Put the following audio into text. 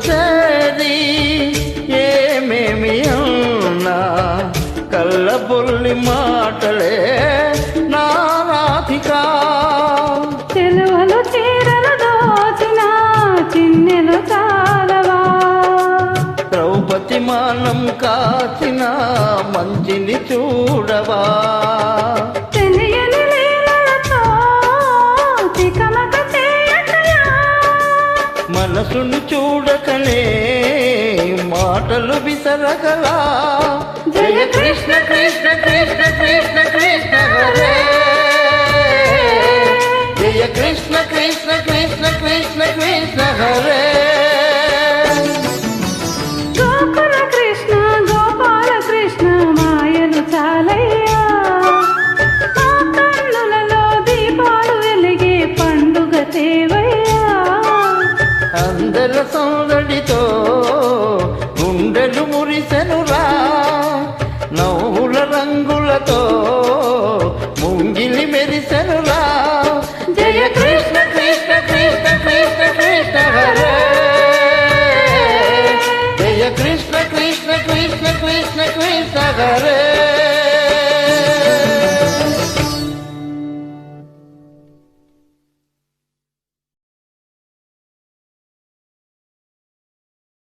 చేరి ఏమేమి అన్నా కళ్ళబొల్లి మాటలే నా రాధిక. చెలువలు చీరలు దోచిన చిన్నెలు చాలవా, ద్రౌపది మానం కాచిన మంచిని చూడవా, మనసును చూడకనే మాటలు విసరగలా. జయ కృష్ణ కృష్ణ కృష్ణ కృష్ణ కృష్ణ హరే, జయ కృష్ణ కృష్ణ కృష్ణ కృష్ణ కృష్ణ హరే. గోకుల కృష్ణ గోపాల కృష్ణ మాయలు చాలయ్యా, మా కన్నులలో దీపాలు వెలిగే పండుగ తేవయ్యా. అందర సందడితో గుండెలు మురిసెనురా, నవ్వుల రంగులతో ముంగిలి మెరిసెనురా. జయ కృష్ణ కృష్ణ కృష్ణ కృష్ణ కృష్ణ హరే, జయ కృష్ణ కృష్ణ కృష్ణ కృష్ణ కృష్ణ హరే.